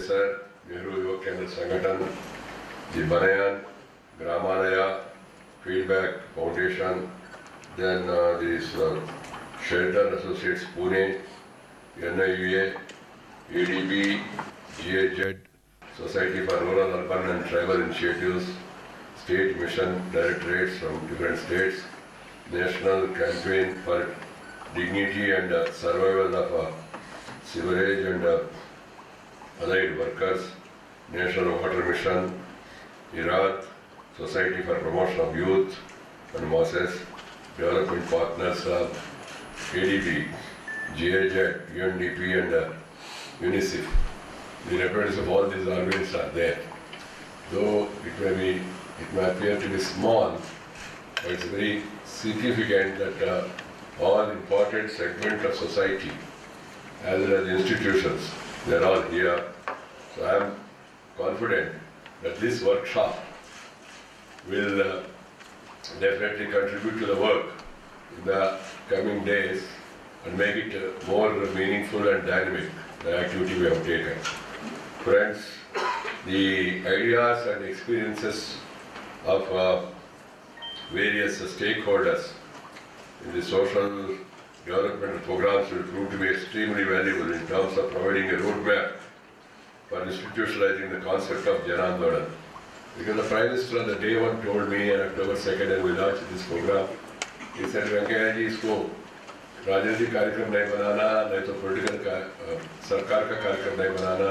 Sir, Nehru Yuva Kendra Sangathan, the Banayan, Gramalaya, Feedback Foundation, then this Shelter Associates Pune, NIUA, ADB, GAZ, Society for Rural, Urban and Tribal Initiatives, State Mission Directorates from different states, National Campaign for Dignity and Survival of Sewerage and Allied Workers, National Water Mission, Iraq, Society for Promotion of Youth and Masses, Development Partners of ADB, GAZ, UNDP and UNICEF. The representatives of all these organizations are there. Though it may appear to be small, but it's very significant that all important segments of society, as well as institutions, they're all here. So I am confident that this workshop will definitely contribute to the work in the coming days and make it more meaningful and dynamic, the activity we have taken. Friends, the ideas and experiences of various stakeholders in the social development programs will prove to be extremely valuable in terms of providing a roadmap for institutionalizing the concept of Janandolana. Because the Prime Minister on the day one told me on October 2nd and we launched this program, he said, Venkaiah ji, इसको राजनीतिक कार्यक्रम नहीं बनाना, नहीं तो political सरकार का कार्यक्रम नहीं बनाना,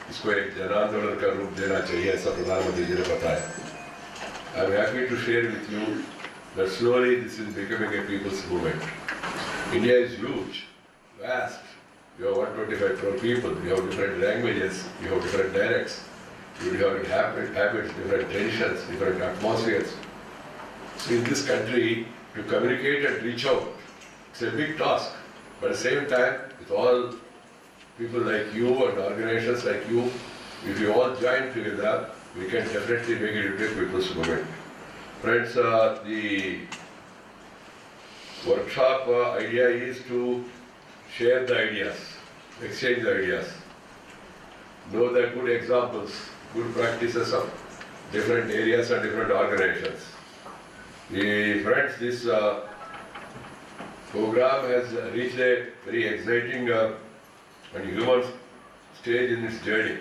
इसको एक जन आंदोलन का रूप देना चाहिए, ऐसा प्रधानमंत्री जी ने बताया. I am happy to share with you that slowly this is becoming a people's movement. India is huge, vast. You have 125 crore people, you have different languages, you have different dialects, you have habits, different traditions, different atmospheres. So in this country, to communicate and reach out, it's a big task. But at the same time, with all people like you and organizations like you, if you all join together, we can definitely make it into a people's movement. Friends, the workshop idea is to share the ideas, exchange the ideas, know the good examples, good practices of different areas and different organizations. Friends, this program has reached a very exciting and human stage in its journey.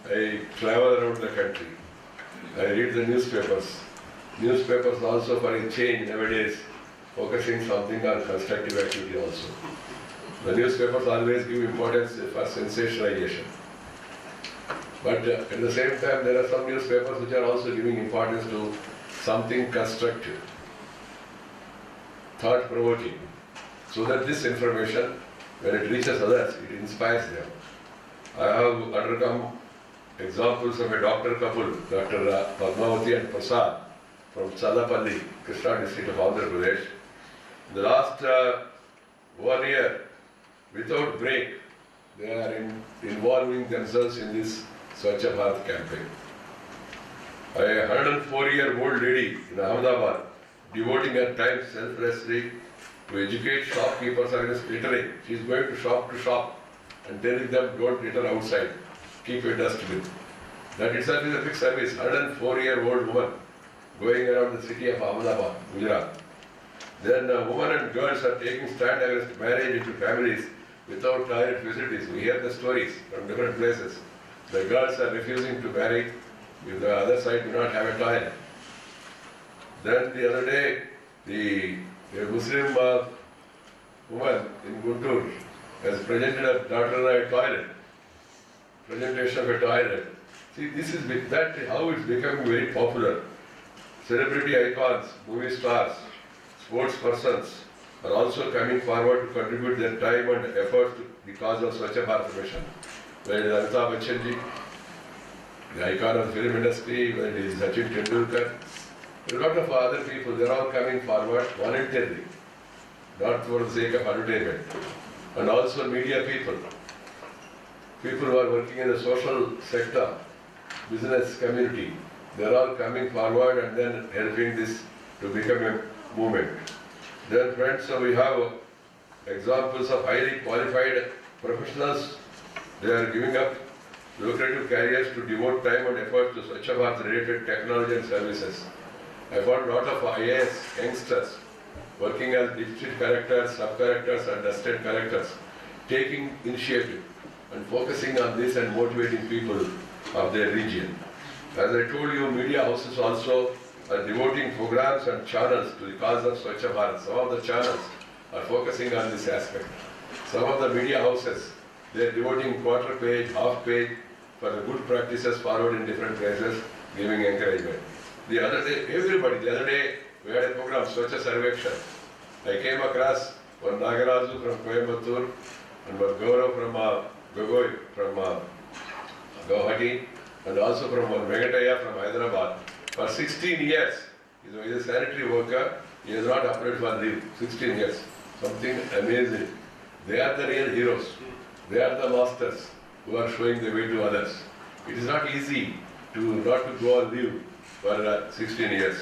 I travel around the country. I read the newspapers. Newspapers also for a change nowadays, focusing something on constructive activity also. The newspapers always give importance for sensationalization. But at the same time, there are some newspapers which are also giving importance to something constructive, thought-provoking, so that this information, when it reaches others, it inspires them. I have undergone examples of a doctor couple, Dr. Padmavati and Prasad, from Challapalli, Krishna district of Andhra Pradesh. In the last 1 year, without break, they are involving themselves in this Swachh Bharat campaign. A 104-year-old lady in Ahmedabad, devoting her time selflessly to educate shopkeepers against littering. She is going to shop and telling them, don't litter outside, keep your dustbin. That itself is a big service. 104-year-old woman going around the city of Ahmedabad, Gujarat. Then women and girls are taking stand against marriage into families without toilet facilities. We hear the stories from different places. The girls are refusing to marry if the other side do not have a toilet. Then the other day, a Muslim woman in Guntur has presented her daughter a toilet. Presentation of a toilet. See, this is how it's becoming very popular. Celebrity icons, movie stars, sports persons are also coming forward to contribute their time and effort to the cause of Swachh Bharat Mission. Whether it is Amitabh Bachchan ji, the icon of the film industry, whether it is Sachin Tendulkar, a lot of other people, they are all coming forward voluntarily, not for the sake of advertisement. And also media people who are working in the social sector, business community, they are all coming forward and then helping this to become a movement. Then friends, we have examples of highly qualified professionals. They are giving up lucrative careers to devote time and effort to Swachh Bharat related technology and services. I found a lot of IAS youngsters working as district collectors, sub-collectors and state collectors, taking initiative and focusing on this and motivating people of their region. As I told you, media houses also are devoting programs and channels to the cause of Swachh Bharat. Some of the channels are focusing on this aspect. Some of the media houses, they are devoting quarter page, half page for the good practices followed in different places, giving encouragement. The other day, we had a program, Swachh Sarvekshan. I came across one Nagarazu from Coimbatore and one Gaurav from Gogoi from Guwahati, and also from one Venkaiah from Hyderabad. For 16 years, he is a sanitary worker, he has not applied for leave. 16 years. Something amazing. They are the real heroes. They are the masters who are showing the way to others. It is not easy not to go on leave for 16 years.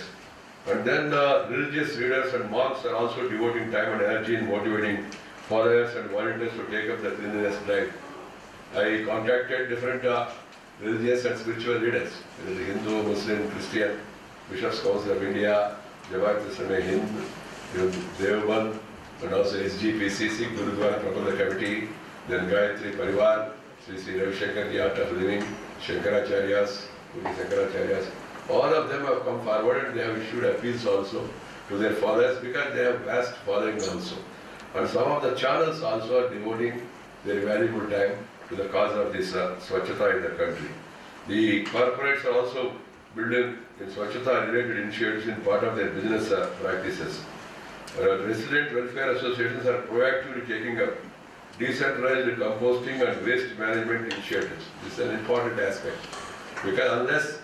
And then religious leaders and monks are also devoting time and energy in motivating followers and volunteers to take up the cleanliness drive. I contacted different religious and spiritual leaders, Hindu, Muslim, Christian, Bishops' Council of India, Jamaat Islami Hind, Deoban, and also SGPCC, Gurudwara Prabhupada Committee, then Gayatri Parivar, Sri Ravi Shankar, the Art of Living, Shankaracharyas, Puri Shankaracharyas. All of them have come forward and they have issued appeals also to their followers because they have vast following also. And some of the channels also are devoting their valuable time to the cause of this Swachhata in the country. The corporates are also building in Swachhata related initiatives in part of their business practices. Resident welfare associations are proactively taking up decentralized composting and waste management initiatives. This is an important aspect because unless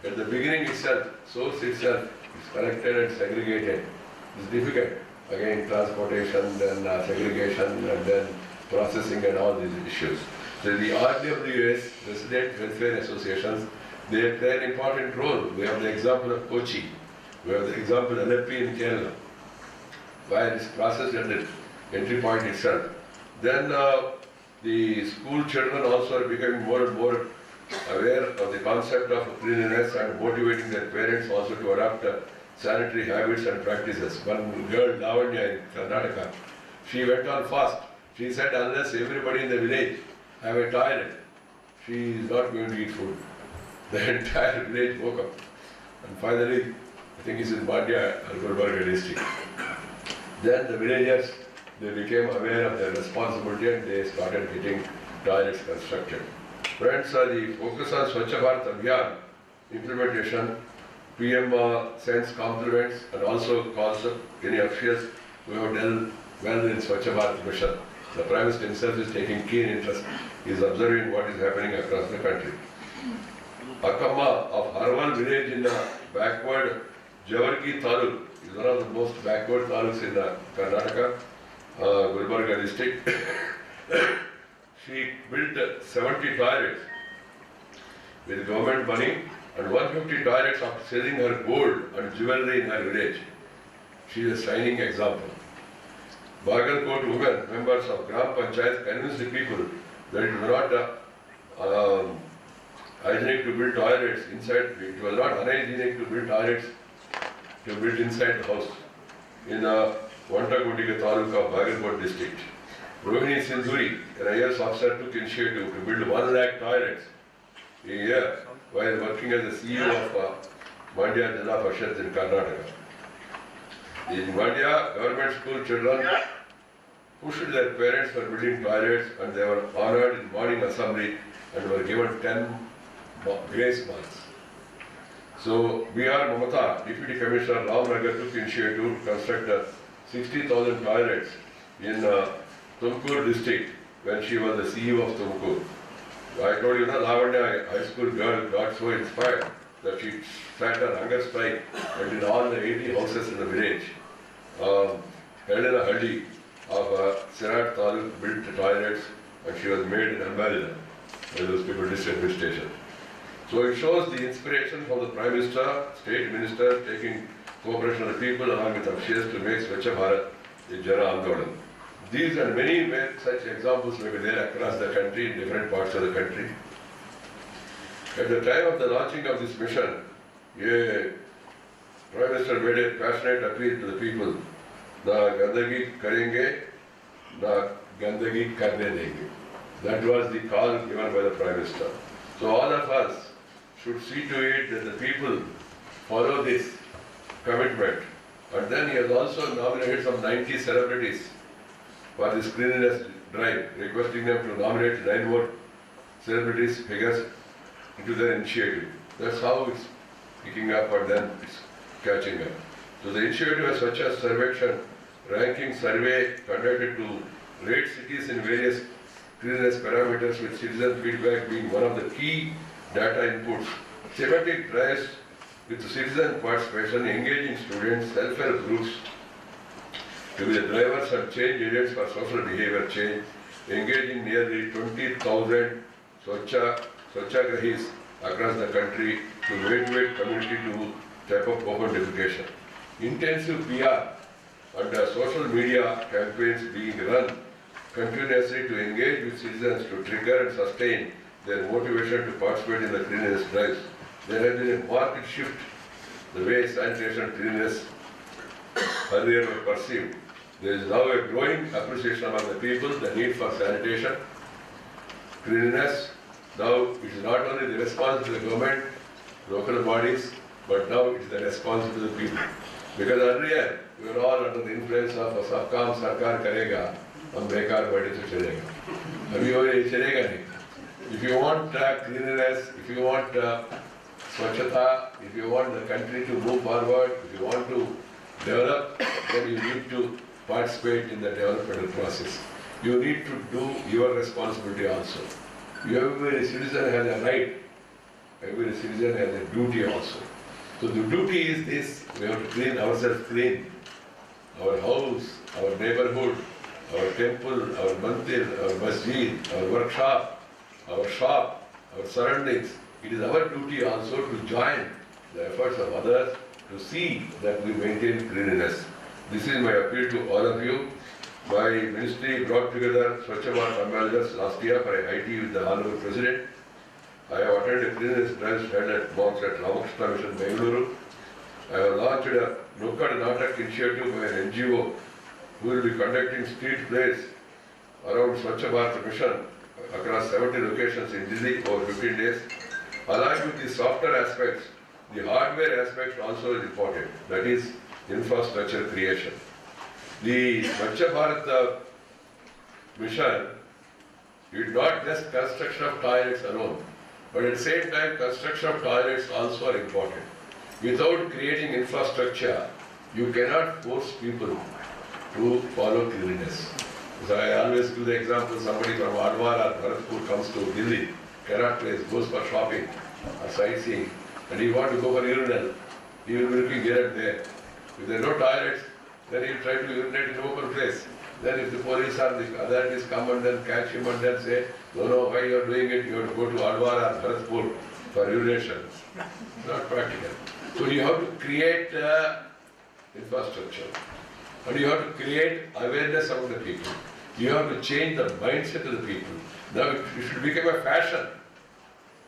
at the beginning itself, source itself is collected and segregated, it's difficult. Again, transportation, then segregation, and then processing and all these issues. So the RWS, Resident Welfare Associations, they play an important role. We have the example of Kochi. We have the example of Aleppi in Kerala, where it's processed at the entry point itself. Then the school children also are becoming more and more aware of the concept of cleanliness and motivating their parents also to adopt sanitary habits and practices. One girl, Lavanya in Karnataka, she went on fast. She said unless everybody in the village have a toilet, she is not going to eat food. The entire village woke up. And finally, I think it's in Mandya or Gulbarga district. Then the villagers, they became aware of their responsibility and they started getting toilets constructed. Friends, the focus on Swachh Bharat Abhiyan implementation, PM sends compliments and also calls up any officials who have done well in Swachh Bharat Mission. The Prime Minister himself is taking keen interest. He is observing what is happening across the country. Akama of Harwal village in the backward Jawarki Taluk is one of the most backward taluks in Karnataka, Gulbarga district. She built 70 toilets with government money and 150 toilets after selling her gold and jewelry in her village. She is a shining example. Bagalkot women, members of Gram Panchayat, convinced the people that it was not hygienic to build toilets inside, it was not unhygienic to build toilets inside the house in Vantagundiga Taluka of Bagalkot district. Rohini Sindhuri, an IAS officer, took initiative to build 1 lakh toilets a year while working as the CEO of Mandya Jilla Parishad in Karnataka. In Mandya, government school children pushed their parents for building toilets and they were honored in morning assembly and were given 10 grace months. So, B.R. Mamata, Deputy Commissioner Ramnagar, took initiative to construct 60,000 toilets in Tumkur district when she was the CEO of Tumkur. I told you, Lavanya, high school girl, got so inspired that she sat on hunger strike and in all the 80 houses in the village, held in a huddy of Sirat Taluk built the toilets and she was made in Ambassador by those people district administration. So it shows the inspiration from the Prime Minister, State Minister taking cooperation of the people along with officials to make Swachh Bharat a Jana Andolan. These and many such examples may be there across the country, in different parts of the country. At the time of the launching of this mission, a Prime Minister made a passionate appeal to the people. Na gandagi karenge, na gandagi karne denge. That was the call given by the Prime Minister. So all of us should see to it that the people follow this commitment. And then he has also nominated some 90 celebrities for this cleanliness drive, requesting them to nominate 9 more celebrities, figures into their initiative. That's how it's picking up and then it's catching up. So the initiative of Swachh Survekshan ranking survey conducted to rate cities in various cleanliness parameters with citizen feedback being one of the key data inputs. Thematic drives with citizen participation, engaging students, self-help groups to be the drivers and change agents for social behavior change, engaging nearly 20,000 Swachhagrahis across the country to motivate community to step up open defecation. Intensive PR and social media campaigns being run continuously to engage with citizens to trigger and sustain their motivation to participate in the cleanliness drives. There has been a marked shift the way sanitation and cleanliness earlier were perceived. There is now a growing appreciation among the people the need for sanitation, cleanliness. Now it is not only the responsibility of the government, local bodies, but now it is the responsibility of the people. Because earlier we were all under the influence of "Sab kaam sarkar karega, hum bekar baite se chalega." Abhi wo chalega nahi. If you want cleanliness, if you want swachhata, if you want the country to move forward, if you want to develop, then you need to participate in the developmental process. You need to do your responsibility also. Every citizen has a right, every citizen has a duty also. So the duty is this: we have to clean ourselves clean, our house, our neighborhood, our temple, our mandir, our masjid, our workshop, our shop, our surroundings. It is our duty also to join the efforts of others to see that we maintain cleanliness. This is my appeal to all of you. My ministry brought together Swachh Bharat ambassadors last year for a high tea with the Honorable President. I have attended a cleanliness drive held at Mount Ramakrishna Mission, Bengaluru. I have launched a Nukkad Natak initiative by an NGO who will be conducting street plays around Swachh Bharat Mission across 70 locations in Delhi over 15 days. Along with the softer aspects, the hardware aspect also is important, that is infrastructure creation. The Swachh Bharat Mission is not just construction of toilets alone, but at the same time construction of toilets also are important. Without creating infrastructure, you cannot force people to follow cleanliness. So I always give the example, somebody from Adwar or Bharatpur comes to Delhi, cannot place, goes for shopping or sightseeing, and he wants to go for urinal, he will be looking here and there. If there are no toilets, then he will try to urinate in open place. Then if the police or the authorities come and then catch him and then say, no, why you are doing it, you have to go to Adwar or Bharatpur for urination. Not practical. So you have to create infrastructure. And you have to create awareness among the people. You have to change the mindset of the people. Now it should become a fashion.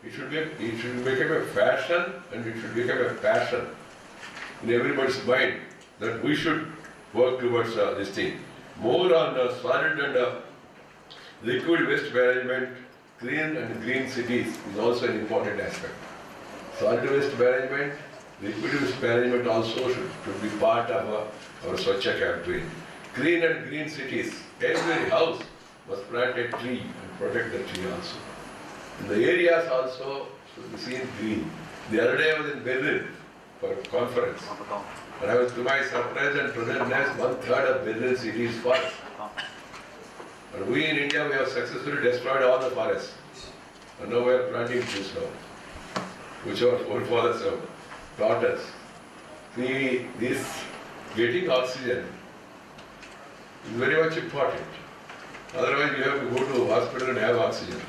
It should become a fashion, and it should become a passion in everybody's mind that we should work towards this thing. More on solid and liquid waste management, clean and green cities is also an important aspect. Solid waste management, liquid waste management also should be part of our Swachh campaign. Clean and green cities, every house must plant a tree and protect the tree also. And the areas also should be seen green. The other day I was in Berlin for a conference. And I was, to my surprise and pleasantness, 1/3 of Berlin city is forest. And we in India, we have successfully destroyed all the forests. And now we are planting trees now, which our forefathers have taught us. See, this getting oxygen is very much important. Otherwise, you have to go to hospital and have oxygen.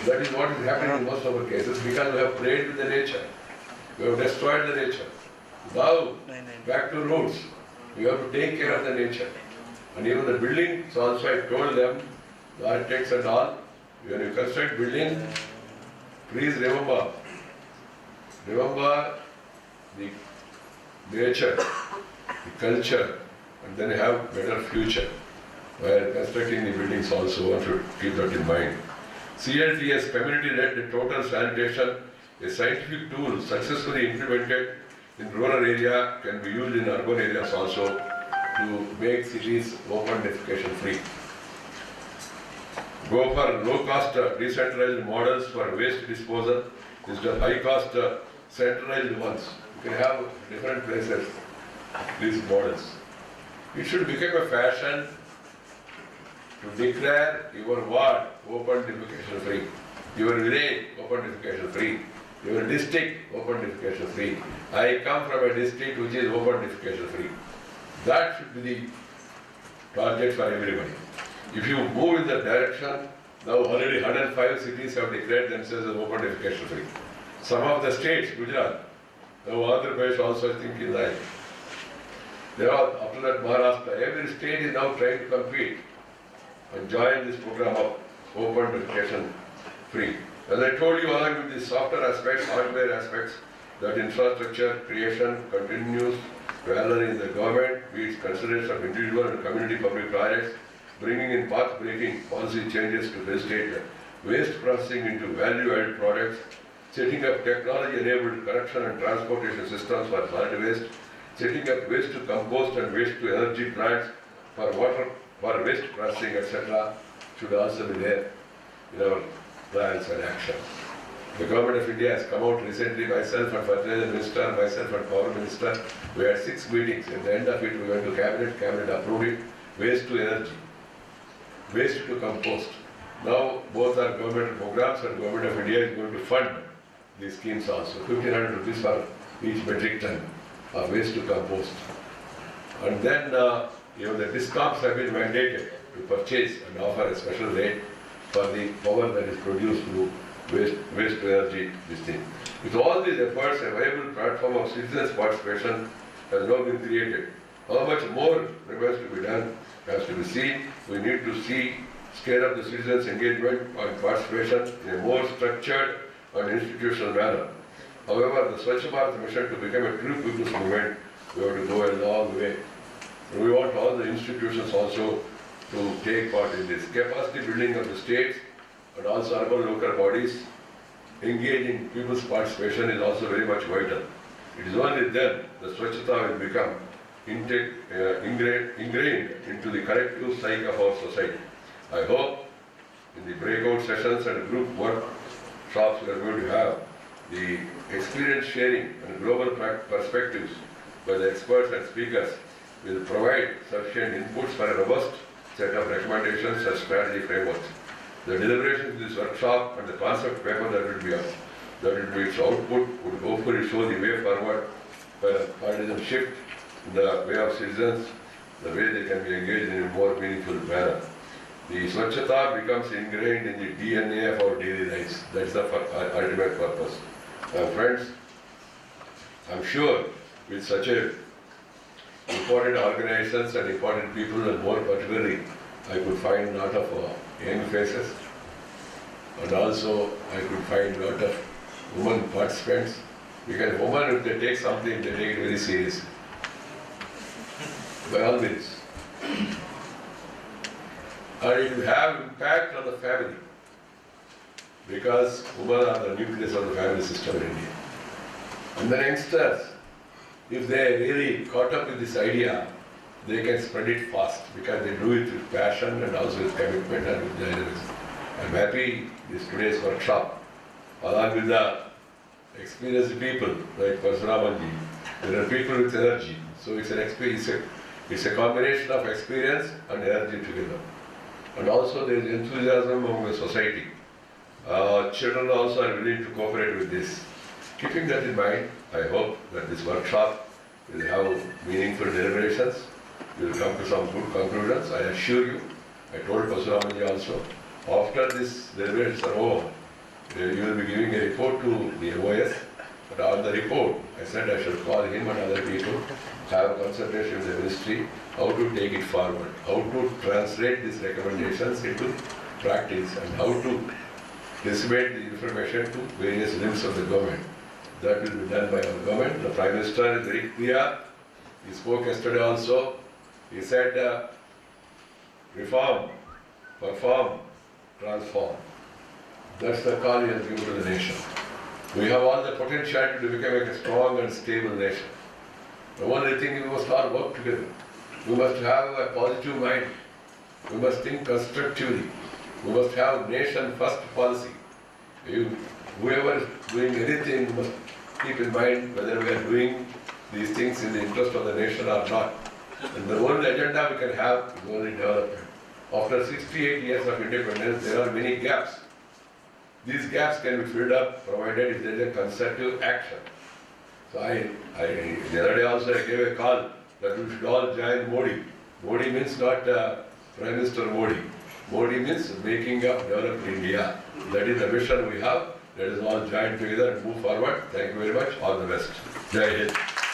That is what is happening in most of our cases, because we have played with the nature. We have destroyed the nature. Now, back to roots. We have to take care of the nature. And even the buildings also, I told them, the architects and all, when you construct building, Please remember the nature, the culture, and then have better future. While constructing the buildings also, one should keep that in mind. CLTS, community-led total sanitation, a scientific tool successfully implemented in rural area can be used in urban areas also to make cities open defecation free. Go for low-cost decentralized models for waste disposal instead of high-cost centralized ones. You can have different places, these models. It should become a fashion to declare your ward open defecation free, your village open defecation free, your district open defecation free. I come from a district which is open defecation free. That should be the target for everybody. If you move in that direction, now already 105 cities have declared themselves as open defecation free. Some of the states, Gujarat, now Andhra Pradesh also I think in line. They are, after that Maharashtra, every state is now trying to compete and join this program of open defecation free. As I told you, along with the software aspects, hardware aspects, that infrastructure creation continues rather in the government, be it consideration of individual and community public projects, bringing in path-breaking policy changes to facilitate waste processing into value-added products, setting up technology-enabled collection and transportation systems for solid waste, setting up waste to compost and waste to energy plants for water, for waste processing, etc. should also be there in our plans and action. The Government of India has come out recently, myself and Fertilizer Minister, myself and Power Minister. We had 6 meetings. At the end of it, we went to Cabinet. Cabinet approved it. Waste to energy, waste to compost. Now, both are government programs and Government of India is going to fund these schemes also. 1,500 rupees for each metric ton of waste to compost. And then, the discoms have been mandated to purchase and offer a special rate for the power that is produced through waste to energy, this thing. With all these efforts, a viable platform of citizens' participation has now been created. How much more remains to be done has to be seen. We need to scale up the citizens' engagement and participation in a more structured and institutional manner. However, the Swachh Bharat Mission to become a true people's movement, we have to go a long way. And we want all the institutions also to take part in this. Capacity building of the states and also urban local bodies engaging people's participation is also very much vital. It is only then the Swachhata will become ingrained into the collective psyche of our society. I hope in the breakout sessions and group workshops we are going to have, the experience sharing and global perspectives by the experts and speakers will provide sufficient inputs for a robust set of recommendations and strategy frameworks. The deliberations of this workshop and the concept paper that will be its output would hopefully show the way forward for a partisan shift in the way of citizens, the way they can be engaged in a more meaningful manner. The Swachhata becomes ingrained in the DNA of our daily lives. That's the ultimate purpose. Friends, I'm sure with such a important organizations and important people, and more particularly, I could find a lot of young faces, and also I could find a lot of women participants. Because women, if they take something, they take it very seriously. By all means. And it will have impact on the family, because women are the nucleus of the family system in India. And the youngsters, if they really caught up with this idea, they can spread it fast, because they do it with passion and also with commitment and with dynamism. I'm happy this today's workshop, along with the experienced people like Parshuramanji. There are people with energy, so it's an experience. It's a combination of experience and energy together. And also there is enthusiasm among the society. Children also are willing to cooperate with this. Keeping that in mind, I hope that this workshop will have meaningful deliberations. We will come to some good conclusions. I assure you, I told Parshuramanji also, after this deliberations are over, you will be giving a report to the OS. But on the report, I said I shall call him and other people, have a consultation with the ministry, how to take it forward, how to translate these recommendations into practice, and how to disseminate the information to various limbs of the government. That will be done by our government. The Prime Minister is very clear. He spoke yesterday also. He said, reform, perform, transform. That's the call he has given to the nation. We have all the potential to become a strong and stable nation. The only thing we must all work together. We must have a positive mind. We must think constructively. We must have nation first policy. Whoever is doing anything must keep in mind whether we are doing these things in the interest of the nation or not. And the only agenda we can have is only development. After 68 years of independence, there are many gaps. These gaps can be filled up provided there is a concerted action. So the other day also I gave a call that we should all join Modi. Modi means not Prime Minister Modi. Modi means making up developed India. That is the vision we have. Let us all join together and move forward. Thank you very much. All the best. Jai Hind.